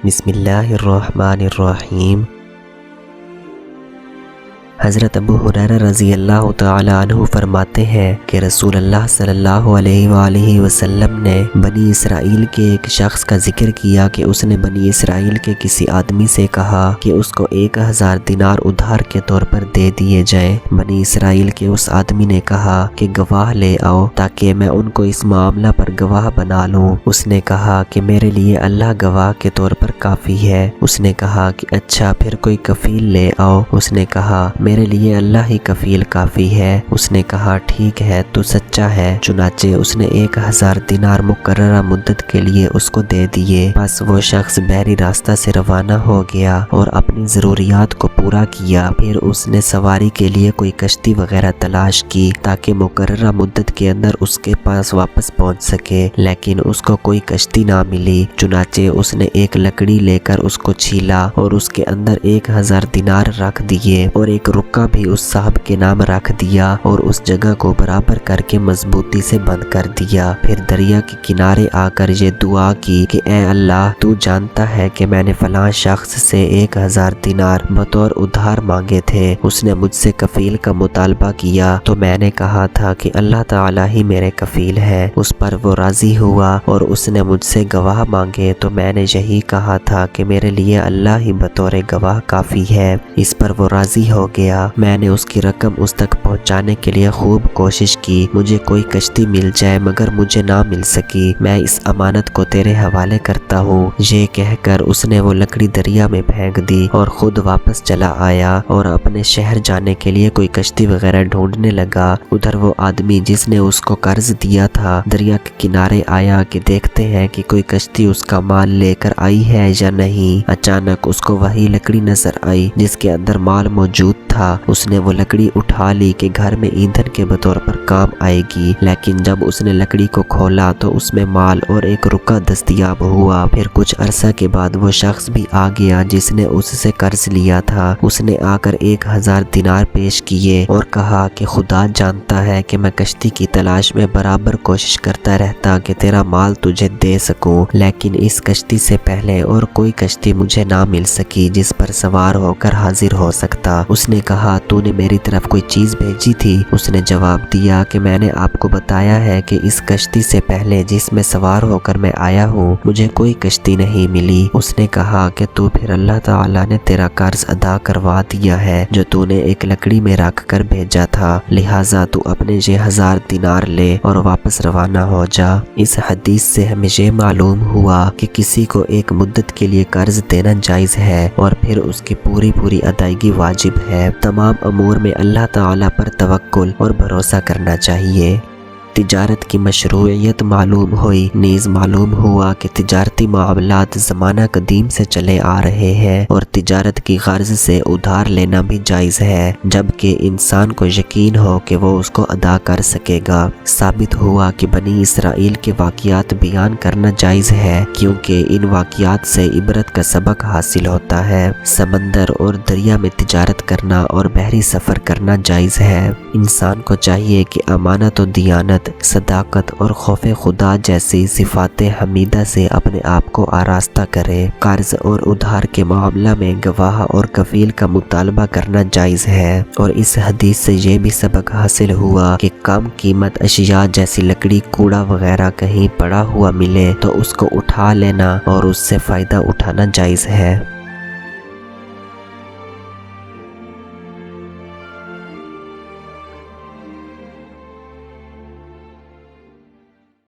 بسم اللہ الرحمن الرحیم۔ حضرت ابو ہریرہ رضی اللہ تعالی عنہ فرماتے ہیں کہ رسول اللہ صلی اللہ علیہ وآلہ وسلم نے بنی اسرائیل کے ایک شخص کا ذکر کیا کہ اس نے بنی اسرائیل کے کسی آدمی سے کہا کہ اس کو 1000 دینار ادھار کے طور پر دے دیے جائیں۔ بنی اسرائیل کے اس آدمی نے کہا کہ گواہ لے آؤ تاکہ میں ان کو اس معاملہ پر گواہ بنا لوں۔ اس نے کہا کہ میرے لیے اللہ گواہ کے طور پر کافی ہے۔ اس نے کہا کہ اچھا پھر کوئی کفیل لے آؤ۔ اس نے کہا میرے لیے اللہ ہی کفیل کافی ہے۔ اس نے کہا ٹھیک ہے تو سچا ہے۔ چنانچہ اس نے 1000 دینار مقررہ مدت کے لیے اس کو دے دیے۔ بس وہ شخص بحری راستہ سے روانہ ہو گیا اور اپنی ضروریات کو پورا کیا۔ پھر اس نے سواری کے لیے کوئی کشتی وغیرہ تلاش کی تاکہ مقررہ مدت کے اندر اس کے پاس واپس پہنچ سکے، لیکن اس کو کوئی کشتی نہ ملی۔ چنانچہ اس نے ایک لکڑی لے کر اس کو چھیلا اور اس کے اندر 1000 دینار رکھ دیے اور ایک رکا بھی اس صاحب کے نام رکھ دیا اور اس جگہ کو برابر کر کے مضبوطی سے بند کر دیا۔ پھر دریا کے کنارے آ کر یہ دعا کی کہ اے اللہ، تو جانتا ہے کہ میں نے فلاں شخص سے 1000 دینار بطور ادھار مانگے تھے۔ اس نے مجھ سے کفیل کا مطالبہ کیا تو میں نے کہا تھا کہ اللہ تعالی ہی میرے کفیل ہے۔ اس پر وہ راضی ہوا اور اس نے مجھ سے گواہ مانگے تو میں نے یہی کہا تھا کہ میرے لیے اللہ ہی بطور گواہ کافی ہے۔ اس پر وہ راضی ہو گیا۔ میں نے اس کی رقم اس تک پہنچانے کے لیے خوب کوشش کی، مجھے کوئی کشتی مل جائے، مگر مجھے نہ مل سکی۔ میں اس امانت کو تیرے حوالے کرتا ہوں۔ یہ کہہ کر اس نے وہ لکڑی دریا میں پھینک دی اور خود واپس چلا آیا اور اپنے شہر جانے کے لیے کوئی کشتی وغیرہ ڈھونڈنے لگا۔ ادھر وہ آدمی جس نے اس کو قرض دیا تھا دریا کے کنارے آیا کہ دیکھتے ہیں کہ کوئی کشتی اس کا مال لے کر آئی ہے یا نہیں۔ اچانک اس کو وہی لکڑی نظر آئی جس کے اندر مال موجود تھا۔ اس نے وہ لکڑی اٹھا لی کہ گھر میں ایندھن کے بطور پر کام آئے گی، لیکن جب اس نے لکڑی کو کھولا تو اس میں مال اور ایک رکا دستیاب ہوا۔ پھر کچھ عرصہ کے بعد وہ شخص بھی آ گیا جس نے اس سے قرض لیا تھا۔ اس نے آ کر 1000 دینار پیش کیے اور کہا کہ خدا جانتا ہے کہ میں کشتی کی تلاش میں برابر کوشش کرتا رہتا کہ تیرا مال تجھے دے سکوں، لیکن اس کشتی سے پہلے اور کوئی کشتی مجھے نہ مل سکی جس پر سوار ہو کر حاضر ہو سکتا۔ اس نے کہا تو نے میری طرف کوئی چیز بھیجی تھی؟ اس نے جواب دیا کہ میں نے آپ کو بتایا ہے کہ اس کشتی سے پہلے جس میں سوار ہو کر میں آیا ہوں مجھے کوئی کشتی نہیں ملی۔ اس نے کہا کہ تو پھر اللہ تعالیٰ نے تیرا قرض ادا کروا دیا ہے جو تو نے ایک لکڑی میں رکھ کر بھیجا تھا، لہٰذا تو اپنے 1000 دینار لے اور واپس روانہ ہو جا۔ اس حدیث سے ہمیں یہ معلوم ہوا کہ کسی کو ایک مدت کے لیے قرض دینا جائز ہے اور پھر اس کی پوری ادائیگی واجب ہے۔ تمام امور میں اللہ تعالیٰ پر توکل اور بھروسہ کرنا چاہیے۔ تجارت کی مشروعیت معلوم ہوئی، نیز معلوم ہوا کہ تجارتی معاملات زمانہ قدیم سے چلے آ رہے ہیں اور تجارت کی غرض سے ادھار لینا بھی جائز ہے، جبکہ انسان کو یقین ہو کہ وہ اس کو ادا کر سکے گا۔ ثابت ہوا کہ بنی اسرائیل کے واقعات بیان کرنا جائز ہے کیونکہ ان واقعات سے عبرت کا سبق حاصل ہوتا ہے۔ سمندر اور دریا میں تجارت کرنا اور بحری سفر کرنا جائز ہے۔ انسان کو چاہیے کہ امانت و دیانت، صداقت اور خوف خدا جیسی صفات حمیدہ سے اپنے آپ کو آراستہ کرے۔ قرض اور ادھار کے معاملہ میں گواہ اور کفیل کا مطالبہ کرنا جائز ہے، اور اس حدیث سے یہ بھی سبق حاصل ہوا کہ کم قیمت اشیاء جیسی لکڑی، کوڑا وغیرہ کہیں پڑا ہوا ملے تو اس کو اٹھا لینا اور اس سے فائدہ اٹھانا جائز ہے۔